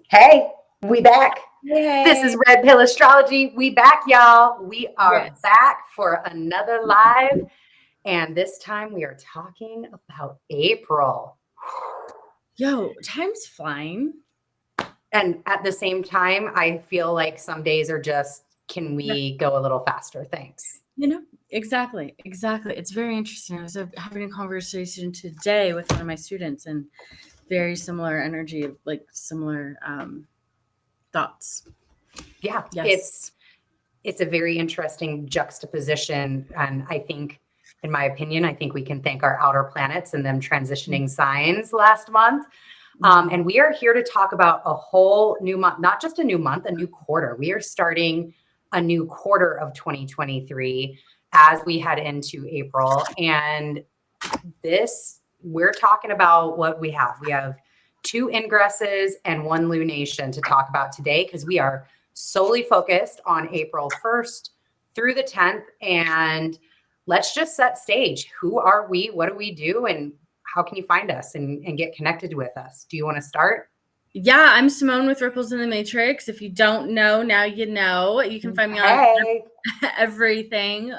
Hey, we back. This is Yay. Red Pill Astrology. We back, y'all. We are Yes. back for another live. And this time we are talking about April. Yo, time's flying. And at the same time, I feel like some days are just, can Yeah. we go a little faster? Thanks. Exactly. It's very interesting. I was having a conversation today with one of my students and very similar energy of like similar thoughts. Yeah, Yes. it's a very interesting juxtaposition. And I think, in my opinion, I think we can thank our outer planets and them transitioning signs last month. And we are here to talk about a whole new month, not just a new month, a new quarter. We are starting a new quarter of 2023 as we head into April. And we're talking about what we have. We have 2 ingresses and 1 lunation to talk about today because we are solely focused on April 1st through the 10th. And let's just set stage. Who are we? What do we do? And how can you find us and get connected with us? Do you want to start? Yeah, I'm Simone with Ripples in the Matrix. If you don't know, now you know. You can find me on Hey. everything.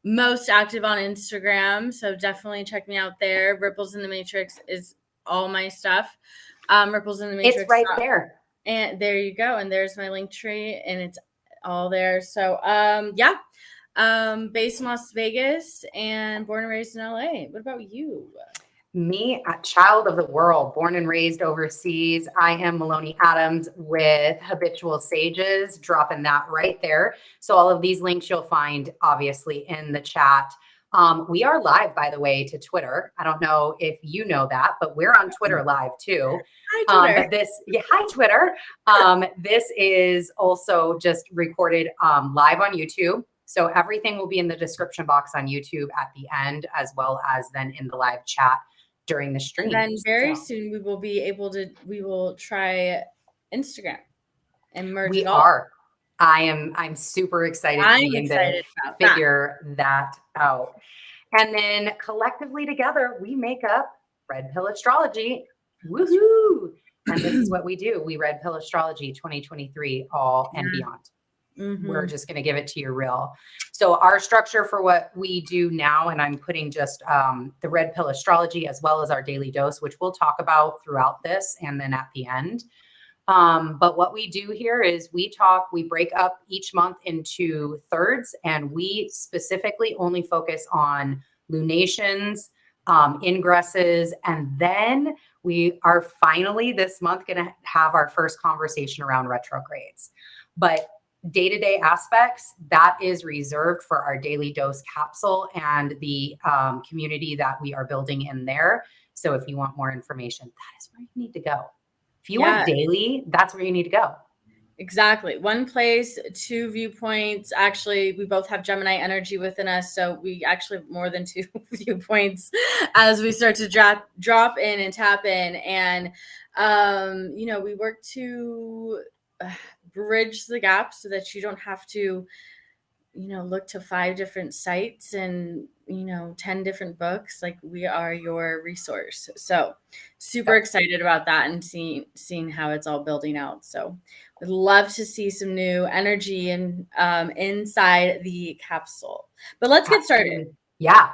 Most active on Instagram, so definitely check me out there. Ripples in the Matrix is all my stuff. Ripples in the Matrix. It's right there. And there you go. And there's my link tree, and it's all there. So yeah. Based in Las Vegas and born and raised in LA. What about you? Me, a child of the world, born and raised overseas. I am Maloney Adams with Habitual Sages, dropping that right there. So all of these links you'll find obviously in the chat. We are live, by the way, to Twitter. I don't know if you know that, but we're on Twitter live too. Hi, Twitter. Hi, Twitter. This is also just recorded live on YouTube. So everything will be in the description box on YouTube at the end, as well as then in the live chat during the stream. And then very soon we will try Instagram and merge it all. are. I'm super excited to be able to figure that out. And then collectively together, we make up Red Pill Astrology. Woohoo! And this is what we do. We Red Pill Astrology 2023 all and beyond. We're just going to give it to you real. So our structure for what we do now, and I'm putting just the Red Pill Astrology as well as our daily dose, which we'll talk about throughout this and then at the end. But what we do here is we break up each month into thirds, and we specifically only focus on lunations, ingresses, and then we are finally this month going to have our first conversation around retrogrades. But day-to-day aspects, that is reserved for our daily dose capsule and the community that we are building in there. So if you want more information, that is where you need to go. If you want daily, that's where you need to go. Exactly. One place, 2 viewpoints. Actually, we both have Gemini energy within us, so we actually have more than 2 viewpoints as we start to drop in and tap in. And we work to bridge the gap so that you don't have to look to 5 different sites and 10 different books. Like, we are your resource. So super excited about that and seeing how it's all building out. So would love to see some new energy and inside the capsule. But let's get started. Yeah.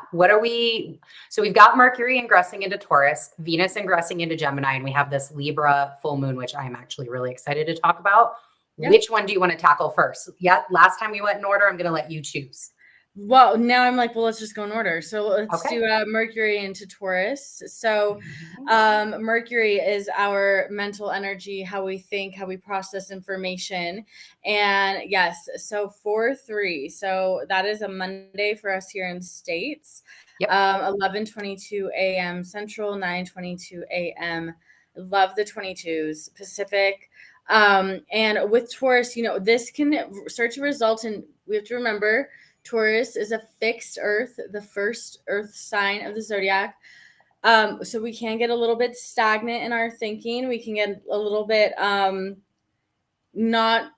So we've got Mercury ingressing into Taurus, Venus ingressing into Gemini, and we have this Libra full moon, which I'm actually really excited to talk about. Yep. Which one do you want to tackle first? Yeah. Last time we went in order, I'm going to let you choose. Well, now I'm like, well, let's just go in order. So let's do Mercury into Taurus. So Mercury is our mental energy, how we think, how we process information. And yes, so 4/3. So that is a Monday for us here in the States. Yep. 11:22 a.m. Central, 9:22 a.m. Love the 22s Pacific. And with Taurus, this can start to result in, we have to remember, Taurus is a fixed earth, the first earth sign of the zodiac. So we can get a little bit stagnant in our thinking. We can get a little bit not,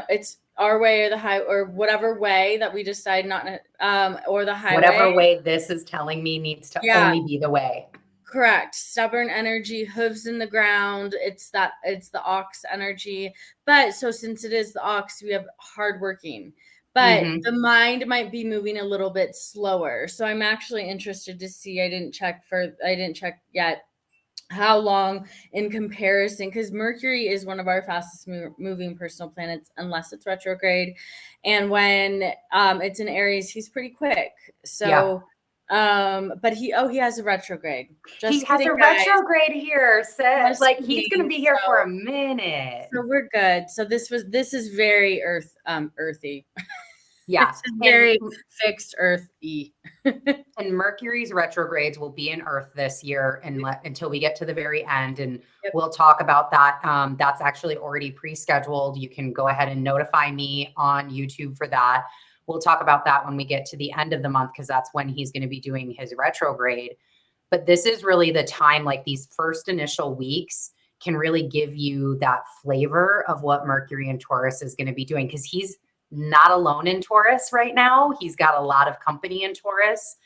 it's our way or the high, or whatever way that we decide not, or the highway. Whatever way this is telling me needs to only be the way. Correct. Stubborn energy, hooves in the ground. It's the ox energy. But so since it is the ox, we have hardworking. But the mind might be moving a little bit slower. So I'm actually interested to see. I didn't check yet how long in comparison, because Mercury is one of our fastest moving personal planets unless it's retrograde, and when it's in Aries, he's pretty quick. So but he has a retrograde. He has a retrograde here. Like he's going to be here for a minute. So we're good. So this is very earthy. Yeah. This is very fixed earthy. And Mercury's retrogrades will be in Earth this year until we get to the very end. And we'll talk about that. That's actually already pre-scheduled. You can go ahead and notify me on YouTube for that. We'll talk about that when we get to the end of the month, because that's when he's going to be doing his retrograde. But this is really the time, like these first initial weeks can really give you that flavor of what Mercury in Taurus is going to be doing, because he's not alone in Taurus right now. He's got a lot of company in Taurus.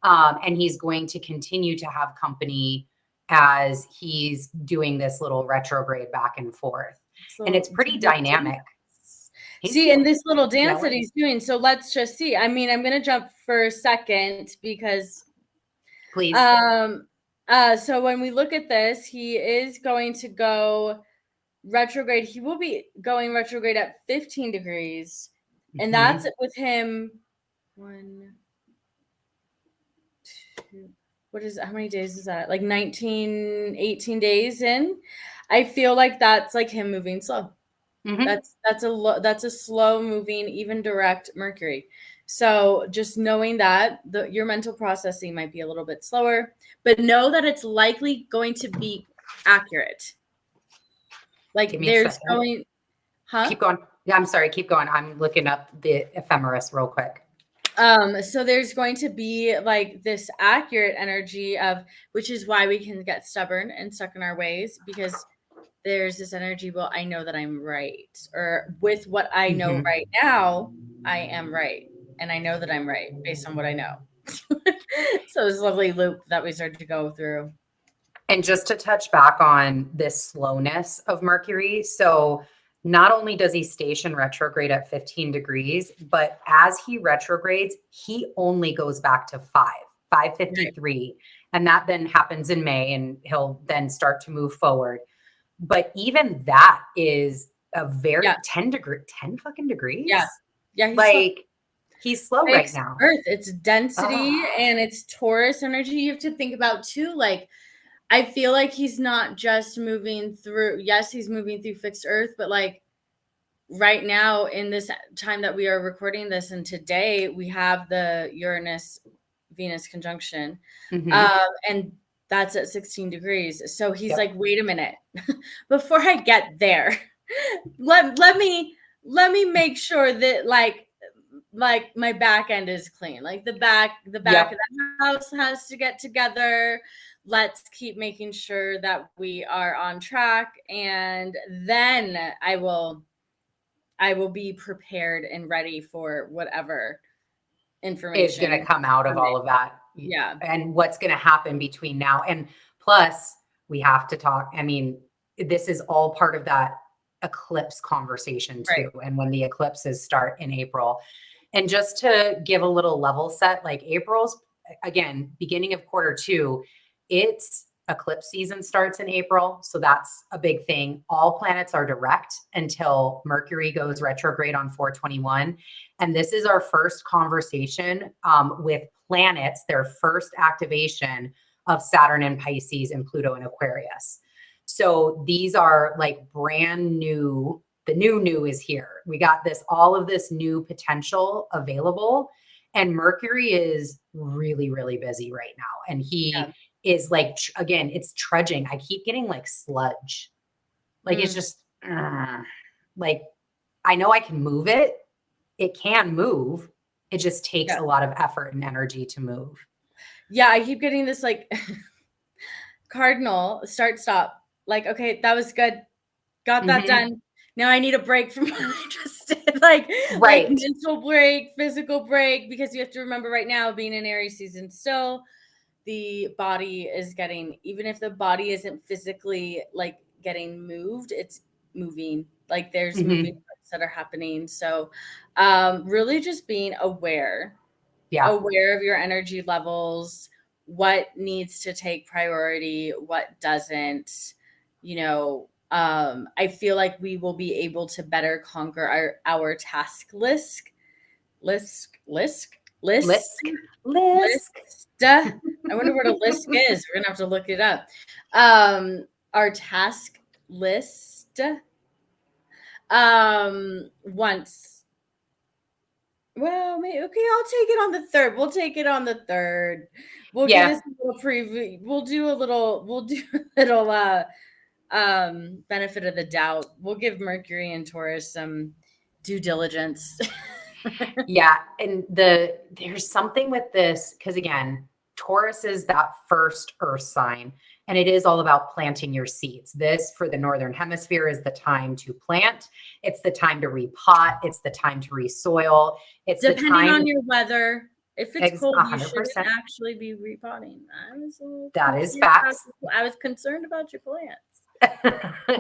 And he's going to continue to have company as he's doing this little retrograde back and forth. And it's pretty dynamic. And this little dance that he's doing. So let's just see. I mean, I'm going to jump for a second because please. So when we look at this, he is going to go retrograde. He will be going retrograde at 15 degrees. And that's with him 1, 2, how many days is that? Like 18 days in. I feel like that's like him moving slow. That's a slow moving, even direct Mercury. So just knowing that your mental processing might be a little bit slower, but know that it's likely going to be accurate. Like there's going, Keep going. Yeah, I'm sorry. Keep going. I'm looking up the ephemeris real quick. So there's going to be like this accurate energy of, which is why we can get stubborn and stuck in our ways, because there's this energy. Well, I know that I'm right, or with what I know right now, I am right. And I know that I'm right based on what I know. So it's a lovely loop that we started to go through. And just to touch back on this slowness of Mercury. So not only does he station retrograde at 15 degrees, but as he retrogrades, he only goes back to 553. Right. And that then happens in May, and he'll then start to move forward. But even that is a very 10 fucking degrees. Yeah. Yeah. He's slow right now. Earth, it's density and it's Taurus energy. You have to think about too. Like, I feel like he's not just moving through. Yes, he's moving through fixed Earth, but like right now in this time that we are recording this, and today we have the Uranus-Venus conjunction, and that's at 16 degrees. So he's like, wait a minute, before I get there, let me make sure that like my back end is clean. Like the back of the house has to get together. Let's keep making sure that we are on track, and then I will be prepared and ready for whatever information is going to come out of all of that. Yeah. And what's going to happen between now and plus we have to talk. I mean, this is all part of that eclipse conversation too. Right. And when the eclipses start in April, and just to give a little level set, like April's, again, beginning of Q2, it's eclipse season starts in April. So that's a big thing. All planets are direct until Mercury goes retrograde on 4/21. And this is our first conversation with planets, their first activation of Saturn in Pisces and Pluto in Aquarius. So these are like brand new. The new is here. We got all of this new potential available. And Mercury is really, really busy right now. And he is like, again, it's trudging. I keep getting like sludge. Like it's just like, I know I can move it. It can move. It just takes a lot of effort and energy to move. Yeah. I keep getting this like cardinal start, stop. Like, okay, that was good. Got that done. Now I need a break from what I just did. Like mental break, physical break, because you have to remember right now being in Aries season still, the body isn't physically like getting moved, it's moving. Like there's moving parts that are happening. So really just being aware of your energy levels, what needs to take priority, what doesn't, I feel like we will be able to better conquer our task list. I wonder what a list is. We're gonna have to look it up. Our task list. Once. Well, maybe, okay, I'll take it on the 3rd. We'll take it on the 3rd. We'll get us a little preview. We'll do a little benefit of the doubt. We'll give Mercury and Taurus some due diligence. Yeah. And there's something with this, because again, Taurus is that first earth sign, and it is all about planting your seeds. This, for the Northern Hemisphere, is the time to plant. It's the time to repot. It's the time to resoil. It's depending on your weather. If it's cold, 100%. You shouldn't actually be repotting. That is facts. I was concerned about your plants.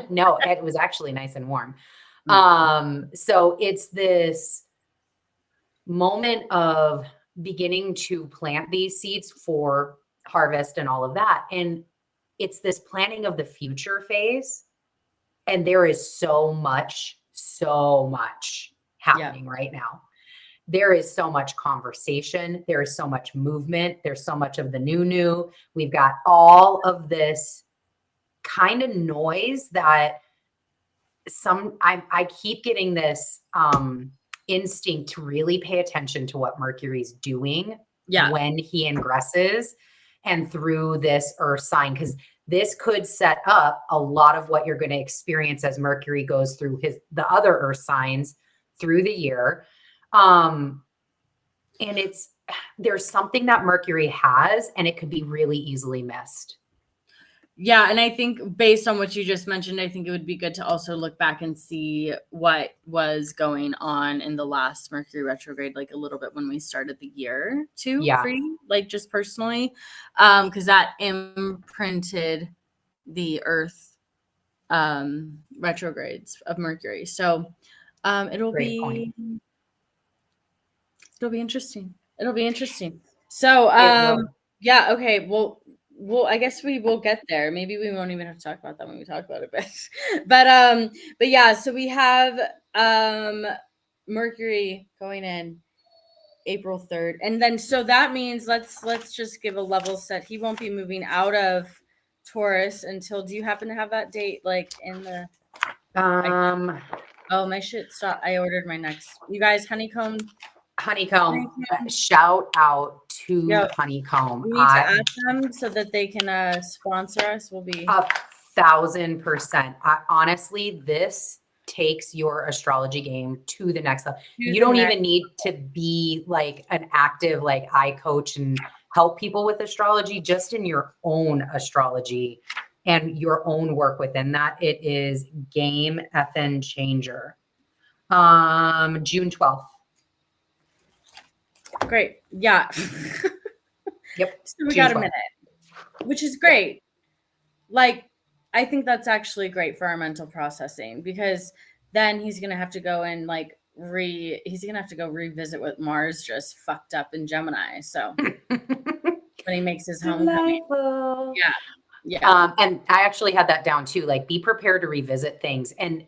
No, it was actually nice and warm. So it's this moment of beginning to plant these seeds for harvest and all of that. And it's this planning of the future phase. And there is so much happening right now. There is so much conversation. There is so much movement. There's so much of the new. We've got all of this kind of noise that I keep getting this instinct to really pay attention to what Mercury's doing when he ingresses and through this earth sign, because this could set up a lot of what you're going to experience as Mercury goes through the other earth signs through the year. And there's something that Mercury has, and it could be really easily missed. Yeah. And I think based on what you just mentioned, I think it would be good to also look back and see what was going on in the last Mercury retrograde, like a little bit when we started the year too, for you, like just personally, because that imprinted the Earth retrogrades of Mercury. So it'll be interesting. It'll be interesting. So yeah, okay. Well, I guess we will get there. Maybe we won't even have to talk about that when we talk about it. But yeah, so we have Mercury going in April 3rd. And then so that means let's just give a level set. He won't be moving out of Taurus until, do you happen to have that date like in the oh, my shit stopped. I ordered my next. You guys, Honeycomb. Shout out to Honeycomb. We need to ask them so that they can sponsor us. We'll be 1,000%. Honestly, this takes your astrology game to the next level. You don't even need to be like an active, like I coach and help people with astrology, just in your own astrology and your own work within that. It is game effing changer. June 12th. Great. Yeah. Yep. So we got a minute, which is great. Like, I think that's actually great for our mental processing, because then he's going to have to go and like he's going to have to go revisit what Mars just fucked up in Gemini. So when he makes his homecoming. Yeah. Yeah. And I actually had that down too. Like, be prepared to revisit things. And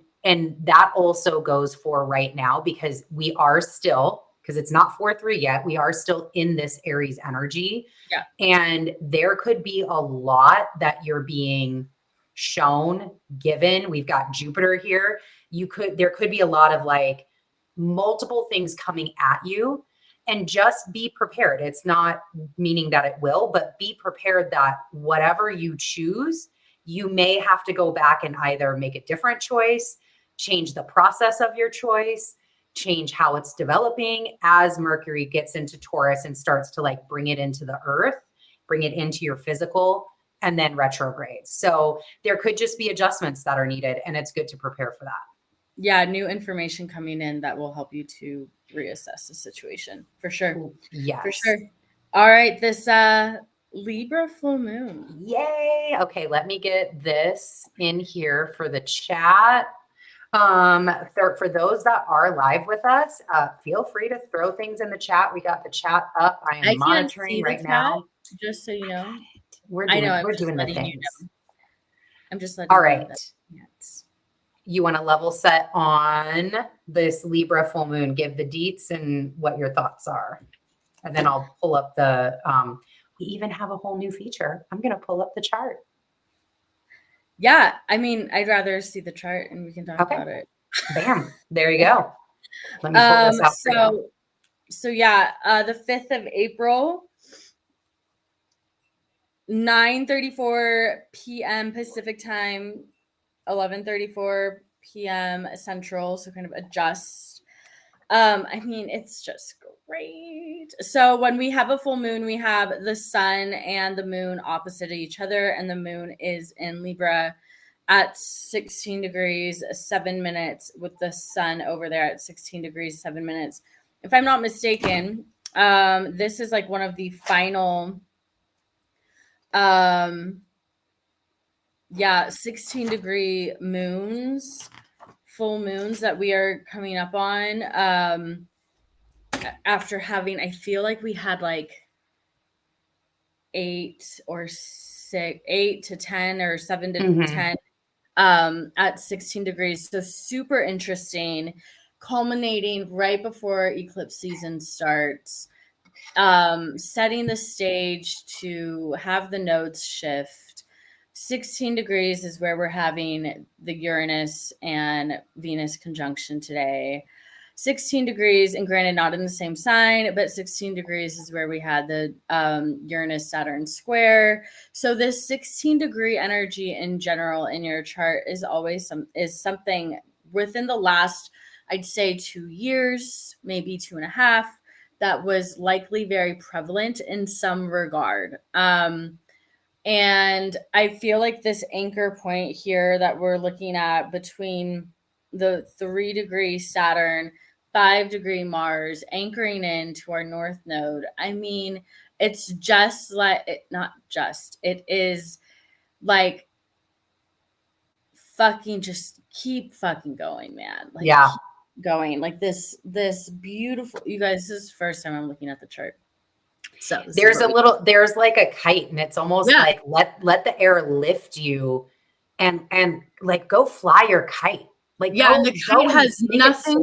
that also goes for right now, because we are still, because it's not 4-3 yet, we are still in this Aries energy. Yeah. And there could be a lot that you're being shown, given. We've got Jupiter here. There could be a lot of like multiple things coming at you, and just be prepared. It's not meaning that it will, but be prepared that whatever you choose, you may have to go back and either make a different choice, change the process of your choice, change how it's developing as Mercury gets into Taurus and starts to like bring it into the earth, bring it into your physical, and then retrograde. So there could just be adjustments that are needed, and it's good to prepare for that. Yeah, new information coming in that will help you to reassess the situation, for sure. Yes. For sure. All right, this Libra full moon. Yay. Okay, let me get this in here for the chat. For those that are live with us, feel free to throw things in the chat. We got the chat up. I am monitoring right now. Just so you know. We're doing the things. I'm just letting All you right. know that. You want to level set on this Libra full moon, give the deets and what your thoughts are. And then I'll pull up the, we even have a whole new feature. I'm going to pull up the chart. Yeah. I mean, I'd rather see the chart and we can talk about it. Bam. There you go. Let me pull this out for you. So yeah, the 5th of April, 9:34 p.m. Pacific time, 11:34 p.m. Central. So kind of adjust. I mean, it's just great. So when we have a full moon, we have the sun and the moon opposite each other, and the moon is in Libra at 16 degrees 7 minutes, with the sun over there at 16 degrees 7 minutes. If I'm not mistaken, this is like one of the final 16-degree moons, full moons that we are coming up on, after having, I feel like we had like 8 to 10 or 7 to 10 at 16 degrees. So super interesting, culminating right before eclipse season starts, setting the stage to have the nodes shift. 16 degrees is where we're having the Uranus and Venus conjunction today. 16 degrees, and granted, not in the same sign, but 16 degrees is where we had the Uranus-Saturn square. So this 16-degree energy in general in your chart is always something within the last, I'd say, 2 years, maybe 2.5, that was likely very prevalent in some regard. And I feel like this anchor point here that we're looking at between the 3-degree Saturn, 5-degree Mars, anchoring into our north node. I mean, it's just like, it is like fucking just keep fucking going, man. Like, yeah. Keep going. Like this beautiful, you guys, this is the first time I'm looking at the chart. So there's like a kite, and it's almost like let the air lift you and like go fly your kite. Like, and the kite has nothing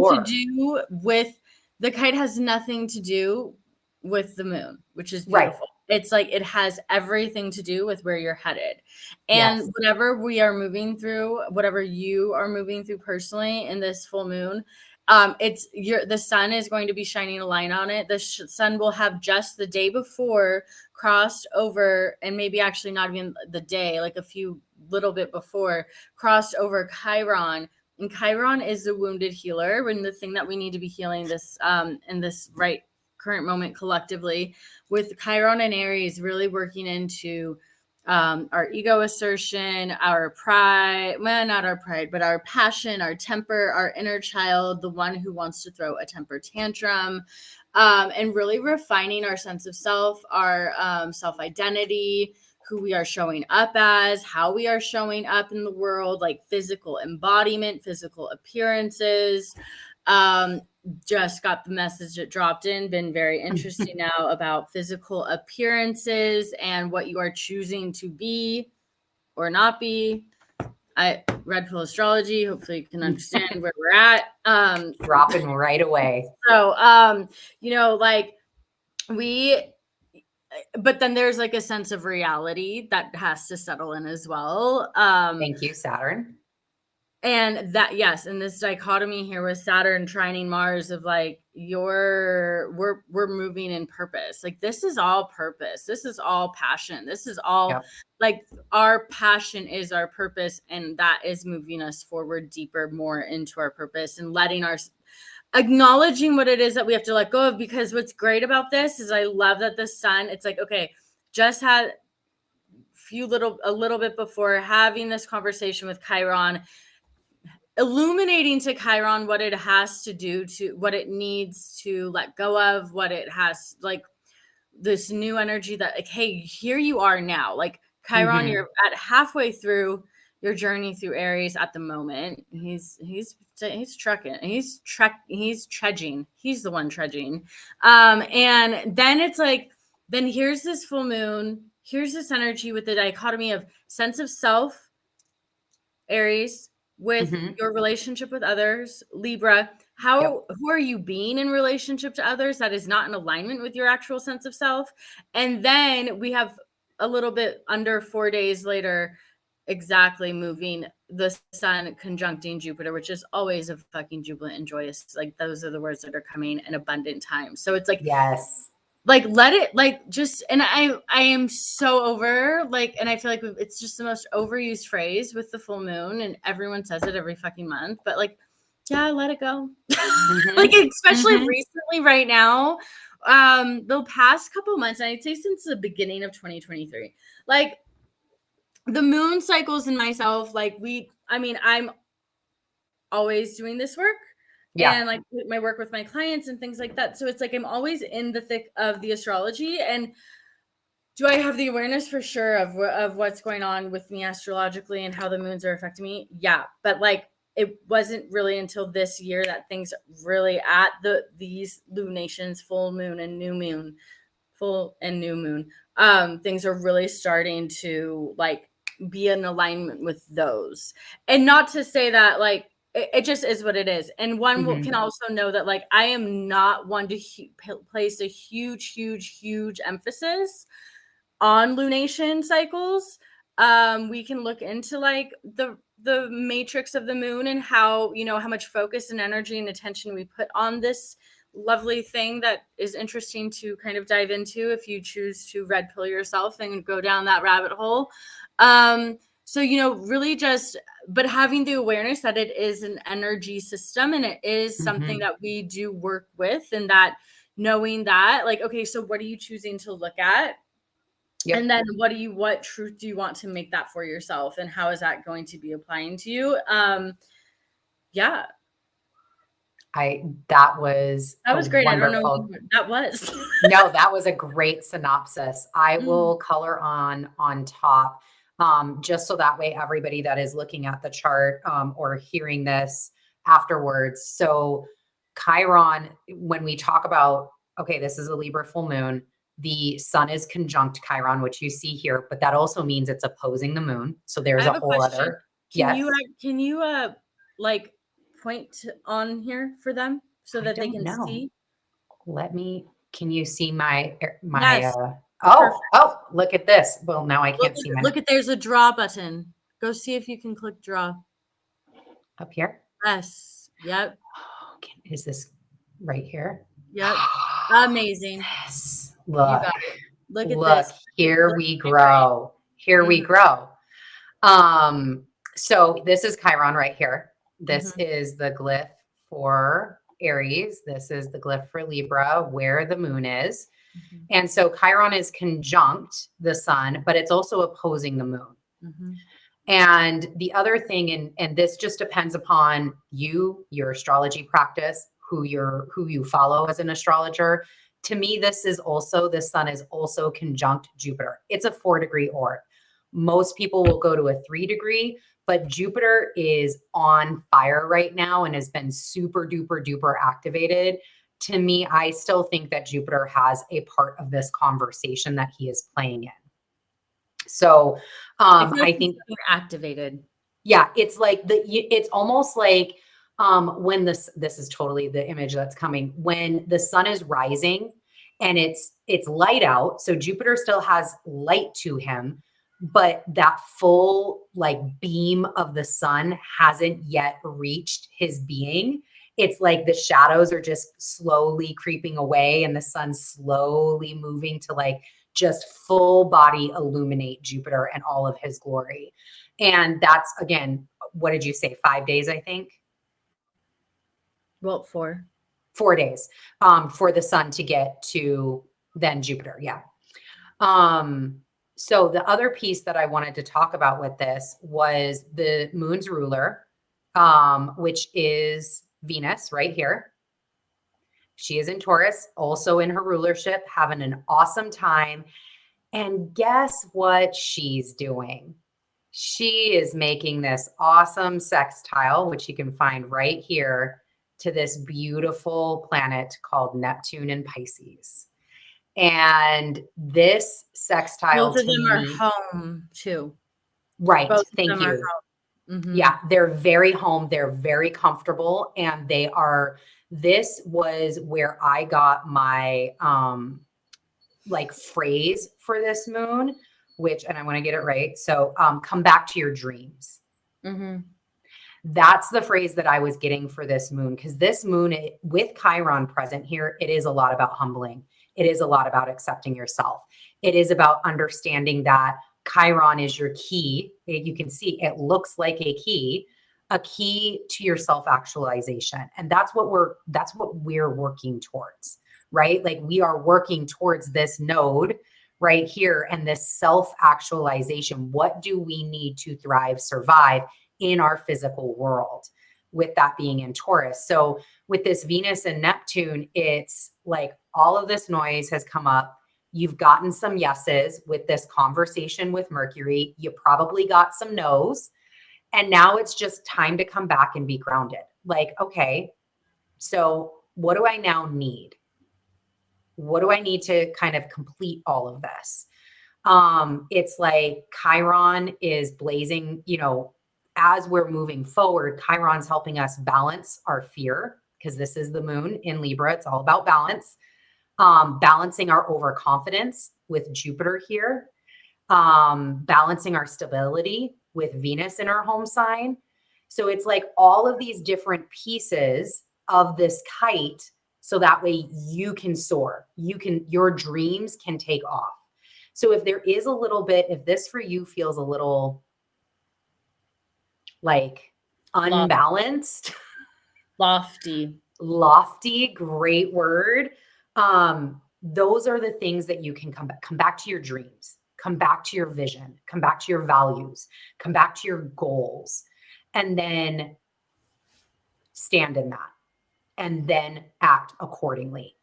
to do with the moon, which is beautiful. Right. It's like it has everything to do with where you're headed. And whatever we are moving through, whatever you are moving through personally in this full moon, the sun is going to be shining a light on it. The sun will have just the day before crossed over, and maybe actually not even the day, like a few little bit before, crossed over Chiron. And Chiron is the wounded healer, when the thing that we need to be healing this in this current moment collectively, with Chiron and Aries really working into our ego assertion, our pride, well, not our pride, but our passion, our temper, our inner child, the one who wants to throw a temper tantrum, and really refining our sense of self, our self-identity, who we are showing up as, how we are showing up in the world, like physical embodiment, physical appearances. Just got the message that dropped in, been very interesting now about physical appearances and what you are choosing to be or not be. Red Pill Astrology, hopefully you can understand where we're at. Dropping right away. So, but then there's like a sense of reality that has to settle in as well. Thank you, Saturn. And that, yes, and this dichotomy here with Saturn trining Mars of like we're moving in purpose. Like this is all purpose. This is all passion. This is all like our passion is our purpose, and that is moving us forward deeper, more into our purpose, and acknowledging what it is that we have to let go of. Because what's great about this is I love that the sun, it's like, okay, just had a little bit before having this conversation with Chiron, illuminating to Chiron what it has to do, to what it needs to let go of, what it has, like this new energy that like, hey, here you are now. Like Chiron, you're at halfway through your journey through Aries at the moment. He's trucking. He's trudging. He's the one trudging. And then it's like, then here's this full moon. Here's this energy with the dichotomy of sense of self, Aries, with your relationship with others, Libra. Who are you being in relationship to others that is not in alignment with your actual sense of self? And then we have a little bit under 4 days later, exactly moving the sun conjuncting Jupiter, which is always a fucking jubilant and joyous. Like those are the words that are coming in abundant time. So it's like, yes. Like let it like just, and I am so over like, and I feel like it's just the most overused phrase with the full moon, and everyone says it every fucking month, but like, yeah, let it go. Like especially recently right now, the past couple months, and I'd say since the beginning of 2023, like the moon cycles in myself, like I'm always doing this work. And like my work with my clients and things like that. So it's like I'm always in the thick of the astrology. And do I have the awareness for sure of what's going on with me astrologically and how the moons are affecting me? Yeah. But like it wasn't really until this year that things really at these lunations, full moon and new moon, things are really starting to like be in alignment with those. And not to say that like it just is what it is. And one can also know that like I am not one to place a huge emphasis on lunation cycles. We can look into like the matrix of the moon and how, how much focus and energy and attention we put on this lovely thing that is interesting to kind of dive into if you choose to red pill yourself and go down that rabbit hole. So, really just, but having the awareness that it is an energy system and it is something that we do work with, and that knowing that like, okay, so what are you choosing to look at? And then what truth do you want to make that for yourself? And how is that going to be applying to you? Yeah. That was great. Wonderful. I don't know that was. No, that was a great synopsis. I will color on top, just so that way everybody that is looking at the chart or hearing this afterwards. So Chiron, when we talk about, okay, this is a Libra full moon, the sun is conjunct Chiron, which you see here, but that also means it's opposing the moon. So there's a whole question. other. Can you like point on here for them so that they can see? Can you see my Yes. Oh, look at this. Well, now I can't see my. Look at, there's a draw button. Go see if you can click draw. Up here? Yes. Yep. Okay. Is this right here? Yep. Amazing. Yes. Look at this. Here we grow. Here we grow. So this is Chiron right here. This is the glyph for Aries. This is the glyph for Libra, where the moon is. And so Chiron is conjunct the sun, but it's also opposing the moon. And the other thing, and this just depends upon your astrology practice, who you follow as an astrologer. To me, the sun is also conjunct Jupiter. It's a 4-degree orb. Most people will go to a 3-degree, but Jupiter is on fire right now and has been super duper duper activated. To me, I still think that Jupiter has a part of this conversation that he is playing in. So I think activated. Yeah, it's like it's almost like when this is totally the image that's coming, when the sun is rising and it's light out. So Jupiter still has light to him, but that full like beam of the sun hasn't yet reached his being. It's like the shadows are just slowly creeping away and the sun's slowly moving to like just full body illuminate Jupiter and all of his glory. And that's, again, what did you say? 5 days, I think? Well, 4. 4 days for the sun to get to then Jupiter. Yeah. So the other piece that I wanted to talk about with this was the moon's ruler, which is Venus right here. She is in Taurus, also in her rulership, having an awesome time. And guess what she's doing? She is making this awesome sextile, which you can find right here, to this beautiful planet called Neptune in Pisces. And this sextile both of to them me, are home too. right? Both Thank of them you. are home. Mm-hmm. Yeah, they're very home. They're very comfortable, and they are. This was where I got my like phrase for this moon, which, and I want to get it right. So, come back to your dreams. Mm-hmm. That's the phrase that I was getting for this moon, because this moon, with Chiron present here, it is a lot about humbling. It is a lot about accepting yourself. It is about understanding that Chiron is your key. You can see it looks like a key to your self-actualization. And that's what we're working towards, right? Like we are working towards this node right here and this self-actualization. What do we need to thrive, survive in our physical world, with that being in Taurus? So with this Venus and Neptune, it's like all of this noise has come up. You've gotten some yeses with this conversation with Mercury. You probably got some no's. And now it's just time to come back and be grounded. Like, okay, so what do I now need? What do I need to kind of complete all of this? It's like Chiron is blazing, as we're moving forward, Chiron's helping us balance our fear, because this is the moon in Libra. It's all about balance. Balancing our overconfidence with Jupiter here, balancing our stability with Venus in our home sign. So it's like all of these different pieces of this kite, so that way you can soar. Your dreams can take off. So if there is a little bit, if this for you feels a little like unbalanced, lofty, great word. Those are the things that you can come back to your dreams, come back to your vision, come back to your values, come back to your goals, and then stand in that and then act accordingly.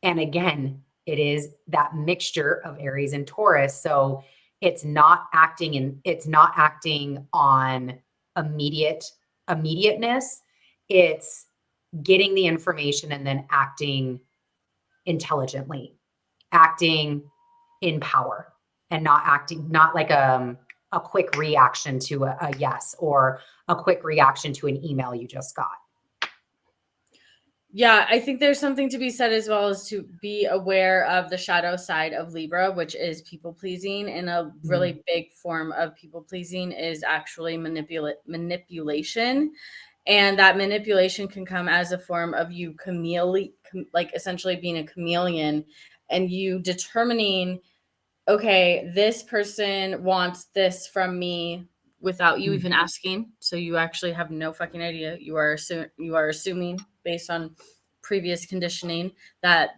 And again, it is that mixture of Aries and Taurus. So it's not acting on immediateness. It's getting the information and then acting intelligently, acting in power, and not like a quick reaction to a yes, or a quick reaction to an email you just got. Yeah, I think there's something to be said as well as to be aware of the shadow side of Libra, which is people pleasing. And a really big form of people pleasing is actually manipulation. And that manipulation can come as a form of you essentially being a chameleon, and you determining, okay, this person wants this from me without you even asking. So you actually have no fucking idea. You are assuming based on previous conditioning that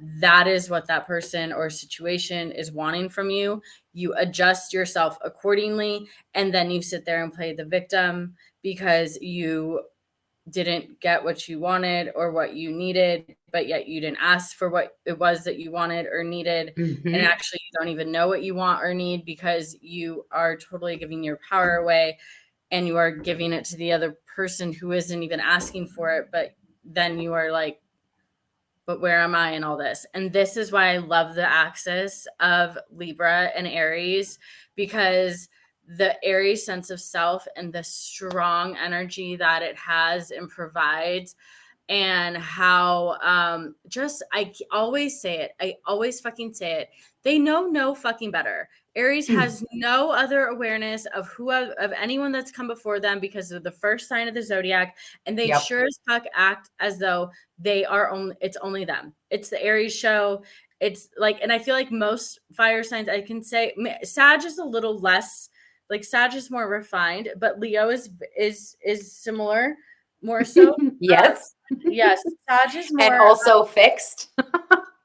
is what that person or situation is wanting from you. You adjust yourself accordingly, and then you sit there and play the victim because you didn't get what you wanted or what you needed, but yet you didn't ask for what it was that you wanted or needed. And actually you don't even know what you want or need, because you are totally giving your power away, and you are giving it to the other person who isn't even asking for it. But then you are like, but where am I in all this? And this is why I love the axis of Libra and Aries, because the Aries sense of self and the strong energy that it has and provides, and how I always say it. I always fucking say it. They know no fucking better. Aries has no other awareness of anyone that's come before them, because of the first sign of the zodiac, and they sure as fuck act as though it's only them. It's the Aries show. It's like, and I feel like most fire signs, I can say Sag is a little less, like Sag is more refined, but Leo is similar, more so. Yes. Yes. Sag is more, and also fixed.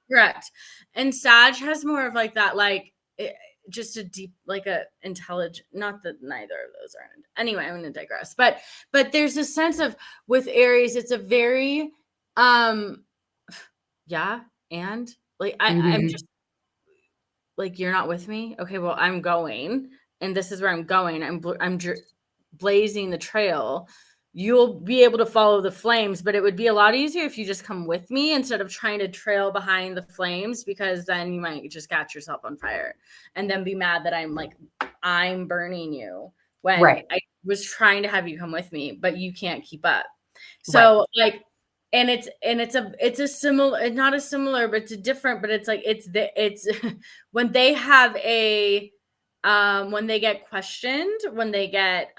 Correct. And Sag has more of like that, like just a deep, like a intelligent, not that neither of those are. Anyway, I'm going to digress. But there's a sense of, with Aries, it's a very, yeah. And like, I'm just like, you're not with me. Okay. Well, I'm going, and this is where I'm going. I'm blazing the trail. You'll be able to follow the flames, but it would be a lot easier if you just come with me instead of trying to trail behind the flames, because then you might just catch yourself on fire and then be mad that I'm burning you when I was trying to have you come with me, but you can't keep up. So like, and it's a similar, not a similar, but it's a different, but it's like, it's when they have when they get questioned, when they get,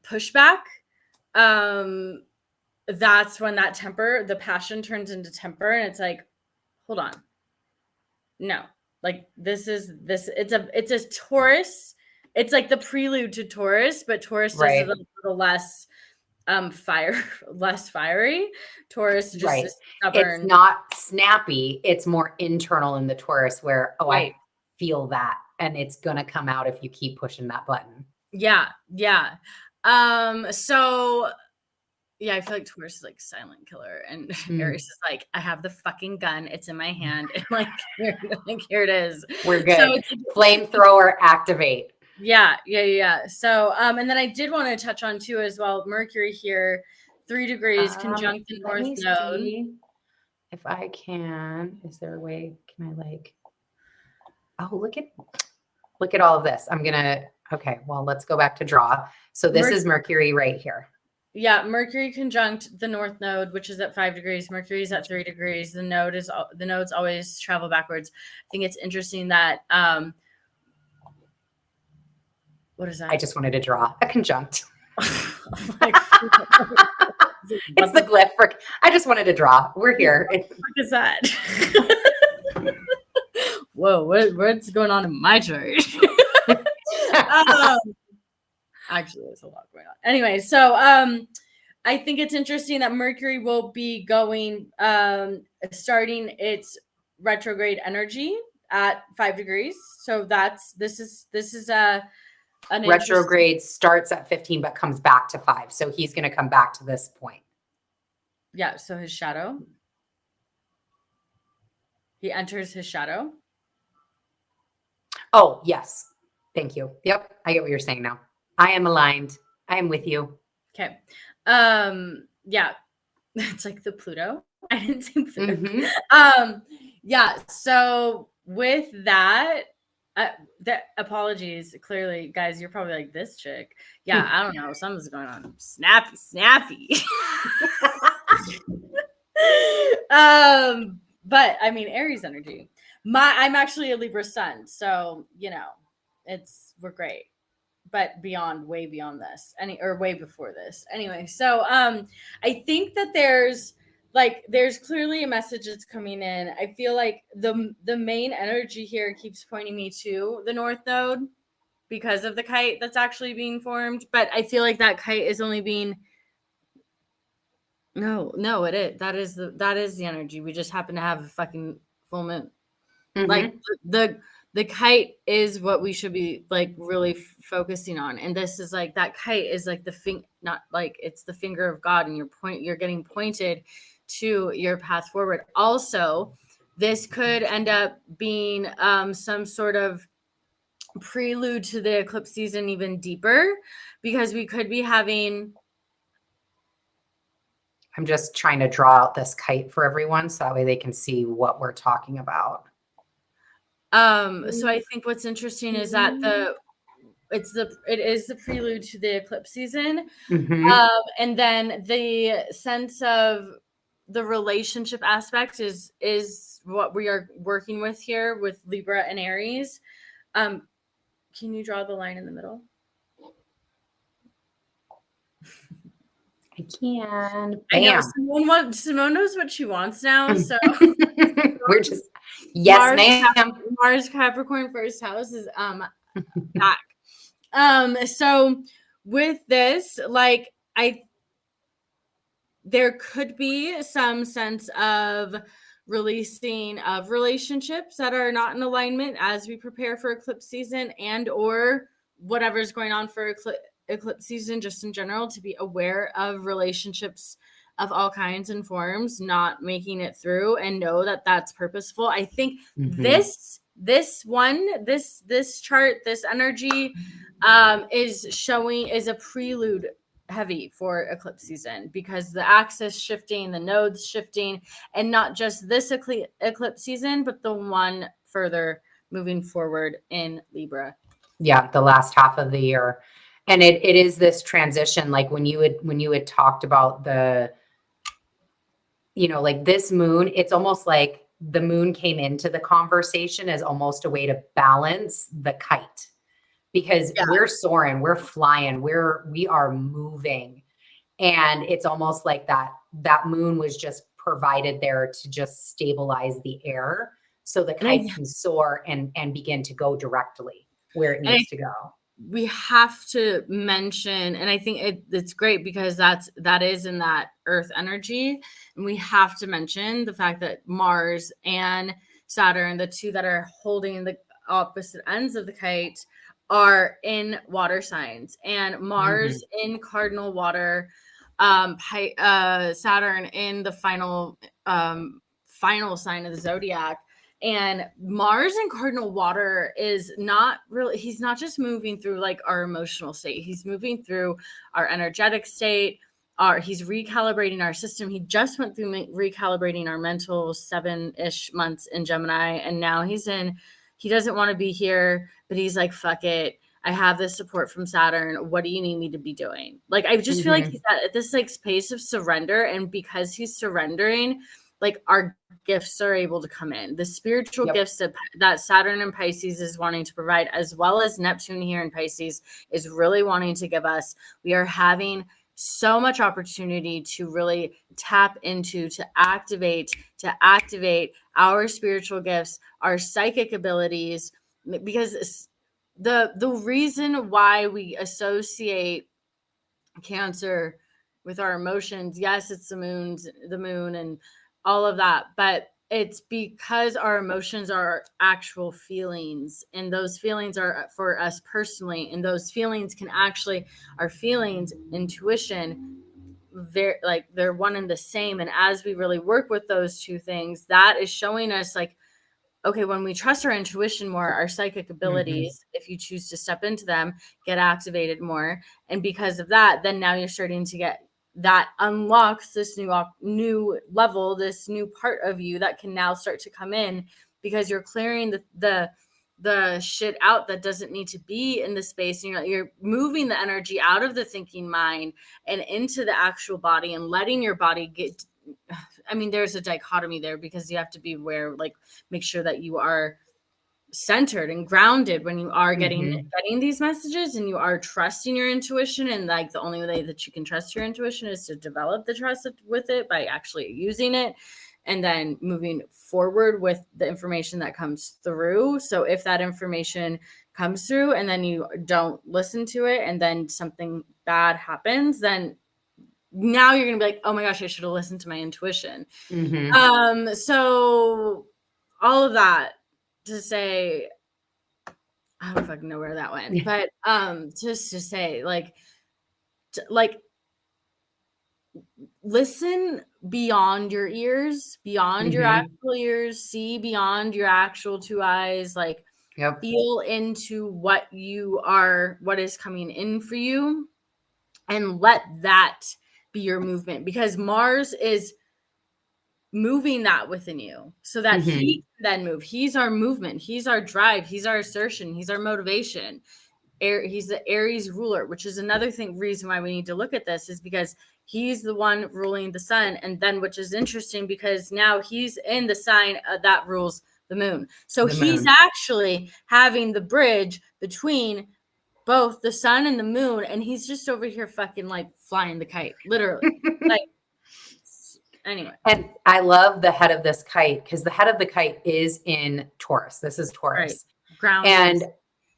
pushback, that's when that temper, the passion turns into temper, and it's like, hold on, no, like it's a Taurus. It's like the prelude to Taurus, but Taurus is a little less less fiery. Taurus just is stubborn. It's not snappy. It's more internal in the Taurus, where I feel that, and it's gonna come out if you keep pushing that button. Yeah. So yeah, I feel like Taurus is like silent killer, and Aries is like, I have the fucking gun, it's in my hand, and like, here it is. We're good. So flamethrower activate. Yeah. So, and then I did want to touch on too as well, Mercury here, 3 degrees conjunct the North Node. If I can, is there a way? Can I like? Oh, look at all of this. Okay. Well, let's go back to draw. So this is Mercury right here. Yeah, Mercury conjunct the North Node, which is at 5 degrees. Mercury is at 3 degrees. The nodes always travel backwards. I think it's interesting that what is that? I just wanted to draw a conjunct. It's the glyph for. I just wanted to draw. We're here. What is that? Whoa, what's going on in my chart? Actually, there's a lot going on. Anyway, so I think it's interesting that Mercury will be going, starting its retrograde energy at 5 degrees. So this is an retrograde starts at 15 but comes back to 5. So he's going to come back to this point. Yeah. So his shadow. He enters his shadow. Oh, yes. Thank you. Yep. I get what you're saying now. I am aligned. I am with you. Okay. Yeah. It's like the Pluto. I didn't say Pluto. Mm-hmm. Yeah. So with that, apologies. Clearly, guys, you're probably like, this chick. Yeah. I don't know. Something's going on. Snappy. But I mean, Aries energy. I'm actually a Libra sun, so we're great. But way beyond this, way before this. Anyway, so I think that there's clearly a message that's coming in. I feel like the main energy here keeps pointing me to the North Node because of the kite that's actually being formed. But I feel like that kite is only being no, it is. That is the energy. We just happen to have a fucking full moon. Mm-hmm. Like the kite is what we should be like really focusing on. And this is like, that kite is like not like it's the finger of God, and you're getting pointed to your path forward. Also, this could end up being some sort of prelude to the eclipse season even deeper, because we could be having. I'm just trying to draw out this kite for everyone so that way they can see what we're talking about. So I think what's interesting is that it is the prelude to the eclipse season. Mm-hmm. And then the sense of the relationship aspect is what we are working with here with Libra and Aries. Can you draw the line in the middle? I can. Bam. I know Simone knows what she wants now. So we're just ma'am. Mars Capricorn first house is back. So with this, there could be some sense of releasing of relationships that are not in alignment as we prepare for eclipse season, and or whatever's going on for eclipse season, just in general, to be aware of relationships of all kinds and forms not making it through, and know that that's purposeful. I think this chart, this energy is a prelude heavy for eclipse season, because the axis shifting, the nodes shifting, and not just this eclipse season, but the one further moving forward in Libra. Yeah, the last half of the year. And it is this transition, like when you had talked about the, like this moon, it's almost like the moon came into the conversation as almost a way to balance the kite, because we're soaring, we're flying, we are moving. And it's almost like that moon was just provided there to just stabilize the air so the kite can soar and begin to go directly where it needs to go. We have to mention, and I think it's great because that is in that earth energy. And we have to mention the fact that Mars and Saturn, the two that are holding the opposite ends of the kite, are in water signs, and Mars in cardinal water, Saturn in the final sign of the zodiac. And Mars in cardinal water is not really, he's not just moving through like our emotional state. He's moving through our energetic state. He's recalibrating our system. He just went through recalibrating our mental 7-ish months in Gemini. And now he doesn't want to be here, but he's like, fuck it. I have this support from Saturn. What do you need me to be doing? Like, I just feel like he's at this like space of surrender. And because he's surrendering, like our gifts are able to come in. The spiritual gifts that Saturn in Pisces is wanting to provide, as well as Neptune here in Pisces is really wanting to give us. We are having so much opportunity to really tap into, to activate our spiritual gifts, our psychic abilities, because the reason why we associate Cancer with our emotions, yes, it's the moon and all of that, but it's because our emotions are actual feelings, and those feelings are for us personally, and those feelings our feelings, intuition, they're one and the same. And as we really work with those two things, that is showing us like, okay, when we trust our intuition more, our psychic abilities, if you choose to step into them, get activated more. And because of that, then now you're starting to get that unlocks this new level, this new part of you that can now start to come in, because you're clearing the shit out that doesn't need to be in the space. And you're moving the energy out of the thinking mind and into the actual body, and letting your body get, I mean, there's a dichotomy there, because you have to be aware, like make sure that you are centered and grounded when you are getting these messages, and you are trusting your intuition. And like the only way that you can trust your intuition is to develop the trust with it by actually using it, and then moving forward with the information that comes through. So if that information comes through and then you don't listen to it, and then something bad happens, then now you're gonna be like, oh my gosh, I should have listened to my intuition. So all of that to say, I don't fucking know where that went, but just to say, like listen beyond your ears, beyond your actual ears, see beyond your actual two eyes, like feel into what is coming in for you, and let that be your movement, because Mars is moving that within you so that he can then move. He's our movement. He's our drive. He's our assertion. He's our motivation. He's the Aries ruler, which is another reason why we need to look at this, is because he's the one ruling the sun. And then, which is interesting, because now he's in the sign that rules the moon. So he's actually having the bridge between both the sun and the moon, and he's just over here fucking like flying the kite, literally. Like, anyway. And I love the head of this kite, because the head of the kite is in Taurus. This is Taurus. Right.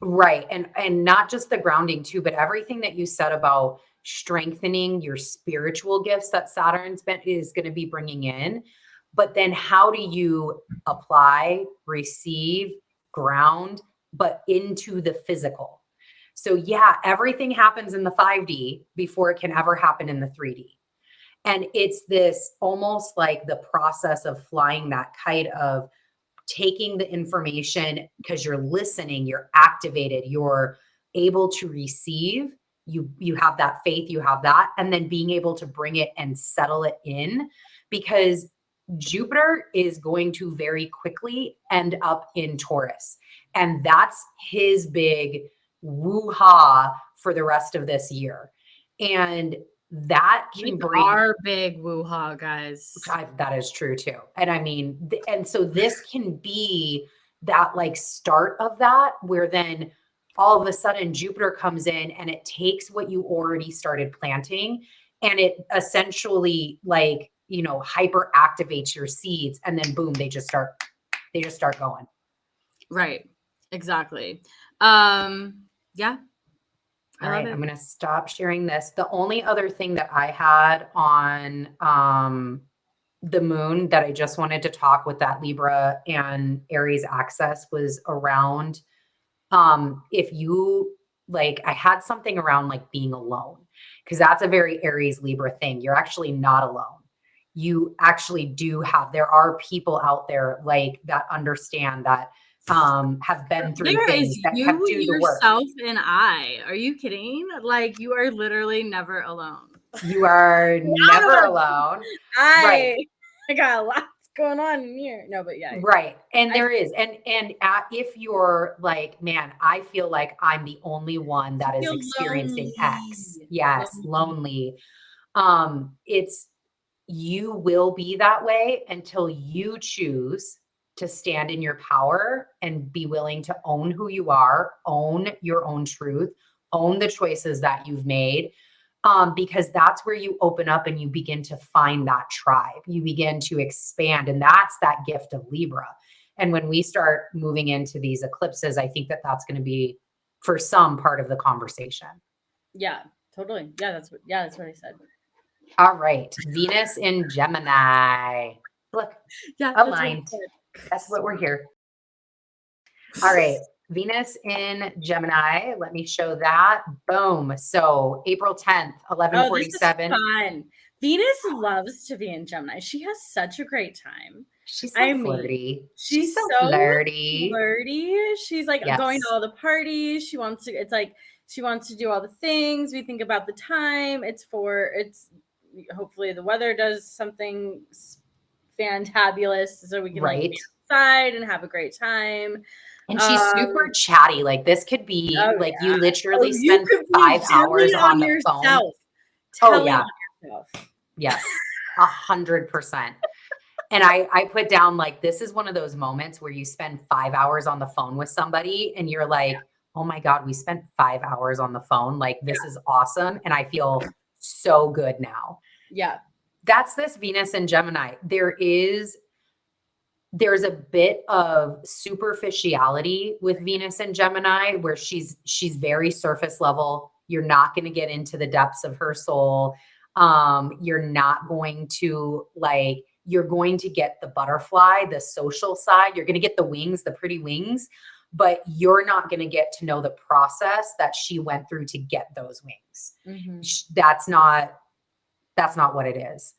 Grounding. And not just the grounding too, but everything that you said about strengthening your spiritual gifts that Saturn's is going to be bringing in. But then how do you apply, receive, ground, but into the physical? So yeah, everything happens in the 5D before it can ever happen in the 3D. And it's this almost like the process of flying that kite of taking the information, because you're listening, you're activated, you're able to receive, you have that faith, you have that, and then being able to bring it and settle it in, because Jupiter is going to very quickly end up in Taurus. And that's his big woo-ha for the rest of this year. And that can bring our big woo-ha, guys. That is true too. And I mean, and so this can be that like start of that, where then all of a sudden Jupiter comes in and it takes what you already started planting and it essentially like, you know, hyper activates your seeds, and then boom, they just start going. Right. Exactly. Yeah. All right, I'm going to stop sharing this. The only other thing that I had on the moon that I just wanted to talk with that Libra and Aries axis was around if you like, I had something around like being alone, because that's a very Aries Libra thing. You're actually not alone. You actually do have, there are people out there like that understand that have been through things that have do the work. Yourself and I. Are you kidding? Like, you are literally never alone. You are never alone. Right. I got a lot going on in here. No, but yeah. Right. And there is. And if you're like, man, I feel like I'm the only one that is experiencing X. Yes. Lonely. It's, you will be that way until you choose to stand in your power and be willing to own who you are, own your own truth, own the choices that you've made. Because that's where you open up and you begin to find that tribe. You begin to expand, and that's that gift of Libra. And when we start moving into these eclipses, I think that that's going to be for some part of the conversation. Yeah, totally. Yeah, that's what I said. All right. Venus in Gemini. Look, aligned. That's what we're here. All right. Venus in Gemini. Let me show that. Boom. So April 10th, 11:47. Fun. Venus loves to be in Gemini. She has such a great time. She's so flirty. She's so flirty. She's like going to all the parties. She wants to do all the things. We think about the time. It's hopefully the weather does something fantabulous so we can like be outside and have a great time. And she's super chatty. Like this could be you literally spend 5 hours on the phone. Yourself. Yes, 100%. And I put down like, this is one of those moments where you spend 5 hours on the phone with somebody and you're like, oh my God, we spent 5 hours on the phone. Like this is awesome. And I feel so good now. Yeah. That's this Venus in Gemini. There's a bit of superficiality with Venus and Gemini where she's very surface level. You're not going to get into the depths of her soul. You're not going to you're going to get the butterfly, the social side. You're going to get the wings, the pretty wings, but you're not going to get to know the process that she went through to get those wings. Mm-hmm. That's not what it is.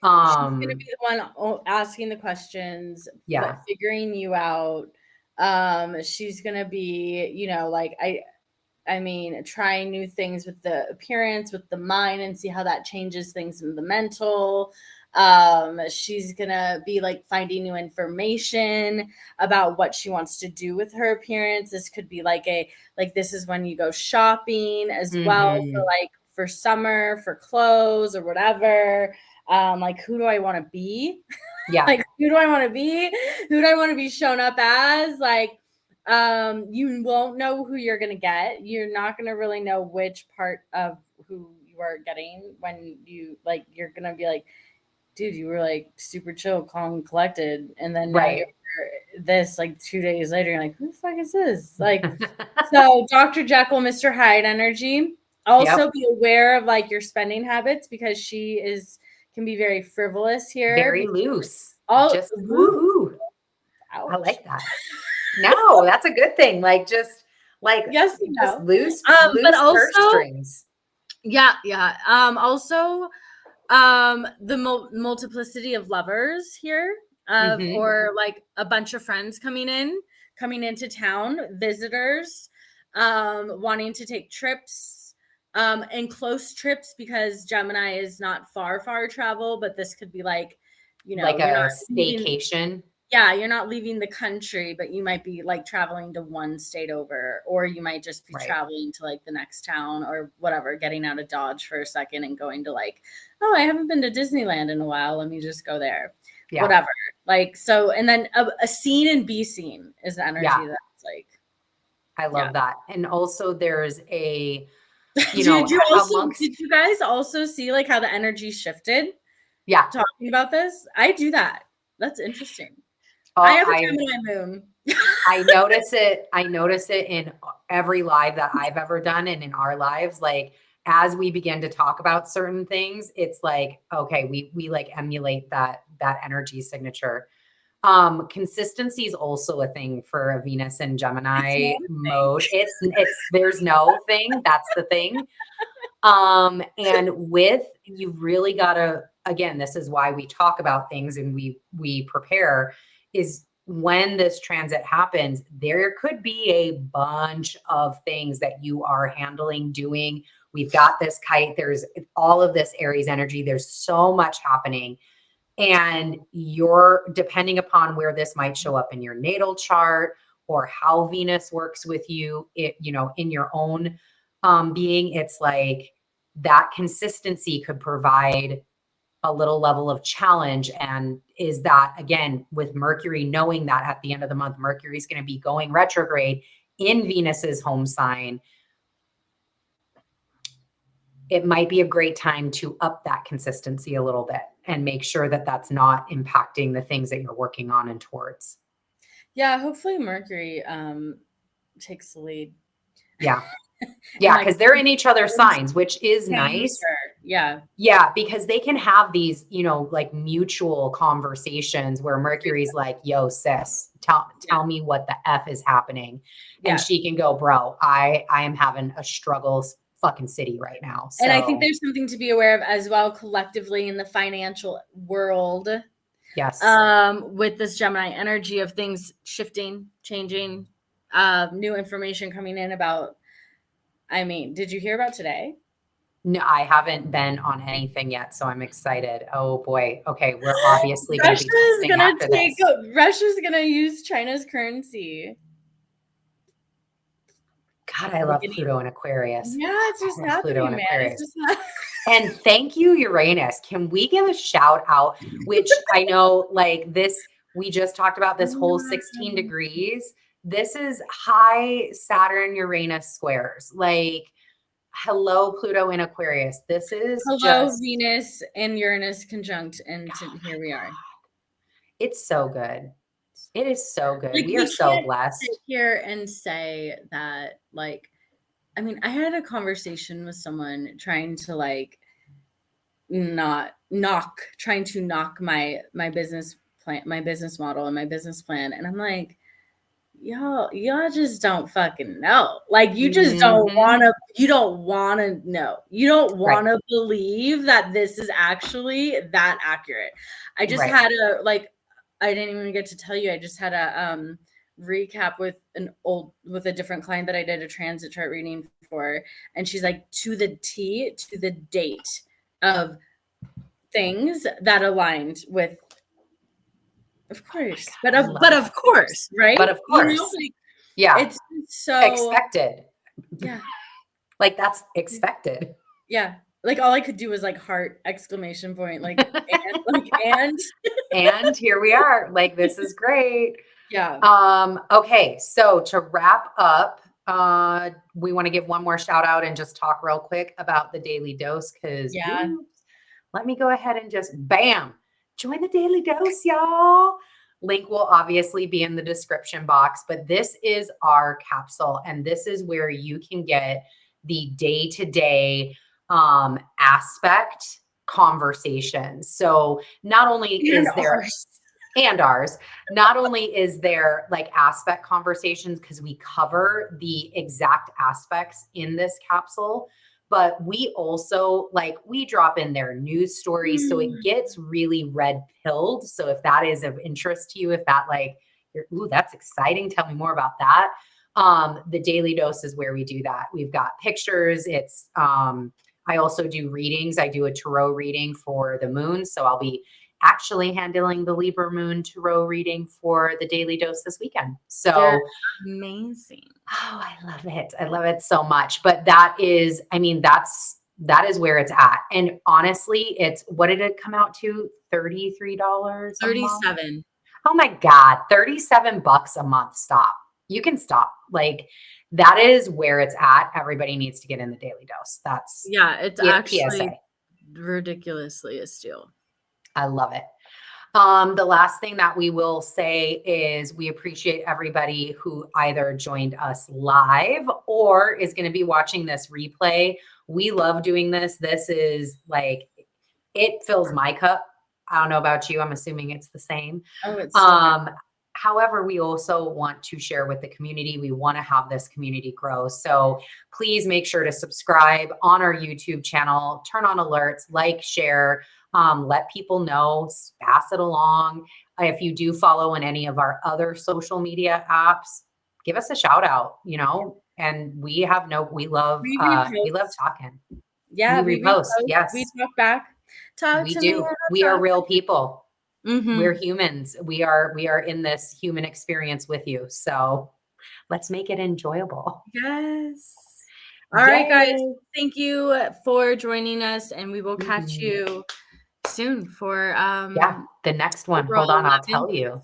She's going to be the one asking the questions, figuring you out. She's going to be, I mean, trying new things with the appearance, with the mind, and see how that changes things in the mental. She's going to be like finding new information about what she wants to do with her appearance. This could be this is when you go shopping as well for summer, for clothes or whatever. Who do I want to be? Yeah. Who do I want to be? Who do I want to be shown up as? You won't know who you're going to get. You're not going to really know which part of who you are getting when you you're going to be like, dude, you were super chill, calm, and collected. And then this 2 days later, you're like, who the fuck is this? So Dr. Jekyll, Mr. Hyde energy. Also be aware of your spending habits, because she can be very frivolous here. Very loose. Just woo. I like that. No, that's a good thing. Just loose, but also, purse strings. Yeah. Also, The multiplicity of lovers here, or like a bunch of friends coming into town, visitors, wanting to take trips, and close trips, because Gemini is not far travel, but this could be like, like a staycation. You're not leaving the country, but you might be like traveling to one state over, or you might just be traveling to like the next town or whatever, getting out of Dodge for a second and going to like, oh, I haven't been to Disneyland in a while. Let me just go there. Yeah. Whatever. Like, so, and then a seen and be seen is the energy that's like. I love that. And also there's a, did you guys also see like how the energy shifted? Yeah. Talking about this? I do that. That's interesting. I have a Gemini moon. I notice it in every live that I've ever done, and in our lives, like as we begin to talk about certain things, it's like, okay, we like emulate that energy signature. Consistency is also a thing for a Venus and Gemini mode. It's there's no thing, that's the thing. And you really gotta, again, this is why we talk about things and we prepare, is when this transit happens, there could be a bunch of things that you are handling, doing. We've got this kite, there's all of this Aries energy, there's so much happening. And you're, depending upon where this might show up in your natal chart or how Venus works with you, in your own being, it's like that consistency could provide a little level of challenge. And is that, again, with Mercury, knowing that at the end of the month, Mercury is going to be going retrograde in Venus's home sign, it might be a great time to up that consistency a little bit and make sure that that's not impacting the things that you're working on and towards. Yeah, hopefully Mercury takes the lead. Yeah. Yeah, because they're in each other's signs, which is nice. Yeah. Yeah, because they can have these, like mutual conversations where Mercury's like, yo, sis, tell me what the F is happening. And she can go, bro, I am having a struggle fucking city right now. So. And I think there's something to be aware of as well collectively in the financial world. Yes. With this Gemini energy of things shifting, changing, new information coming in about, did you hear about today? No, I haven't been on anything yet, so I'm excited. Oh boy. Okay, we're obviously going to be testing after this. Russia's going to use China's currency. God, I love Pluto and Aquarius. Yeah, it's just happening, man. It's just and thank you, Uranus. Can we give a shout out, which I know like this, we just talked about this whole 16 degrees. This is high Saturn Uranus squares. Like, hello, Pluto in Aquarius. This is Venus and Uranus conjunct, and here we are. It's so good. It is so good. Like, we are so blessed. Sit here and say that, like, I had a conversation with someone trying to like trying to knock my business plan, my business model, and my business plan, and I'm like, y'all just don't fucking know. Like, you just don't want to. You don't want to know. You don't want to believe that this is actually that accurate. I just had a I didn't even get to tell you. I just had a recap with a different client that I did a transit chart reading for, and she's like, to the T, to the date of things that aligned with, of course, but of course, right? But of course, yeah, it's so expected. Yeah, like that's expected. Yeah. Like all I could do was like heart exclamation point, like, and and here we are. Like, this is great. Yeah. Okay. So to wrap up, we want to give one more shout out and just talk real quick about the daily dose. Cause let me go ahead and just join the daily dose, y'all. Link will obviously be in the description box, but this is our capsule. And this is where you can get the day-to-day aspect conversations. So not only is there not only is there like aspect conversations, because we cover the exact aspects in this capsule, but we also we drop in their news stories. So it gets really red pilled. So if that is of interest to you, if that ooh, that's exciting. Tell me more about that. The daily dose is where we do that. We've got pictures. It's, I also do readings. I do a tarot reading for the moon. So I'll be actually handling the Libra moon tarot reading for the daily dose this weekend. So they're amazing. Oh, I love it. I love it so much. But that is, I mean, that is where it's at. And honestly, what did it come out to? $33 a month? 37. Oh my God, $37 a month. Stop. You can stop. That is where it's at. Everybody needs to get in the daily dose. That's it's actually PSA. Ridiculously a steal. I love it. The last thing that we will say is we appreciate everybody who either joined us live or is going to be watching this replay. We love doing this. This is it fills my cup. I don't know about you. I'm assuming it's the same. Oh, it's so however, we also want to share with the community. We want to have this community grow. So please make sure to subscribe on our YouTube channel, turn on alerts, share, let people know, pass it along. If you do follow in any of our other social media apps, give us a shout out, and we love talking. Yeah. We repost. Yes. We talk back. We do. We are real people. We're humans. We are in this human experience with you. So let's make it enjoyable. Yes. All right, guys. Thank you for joining us, and we will catch you soon for the next one. Hold on, I'll tell you.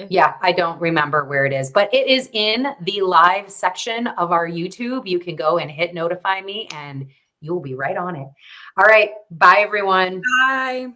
Yeah, I don't remember where it is, but it is in the live section of our YouTube. You can go and hit notify me and you'll be right on it. All right. Bye, everyone. Bye.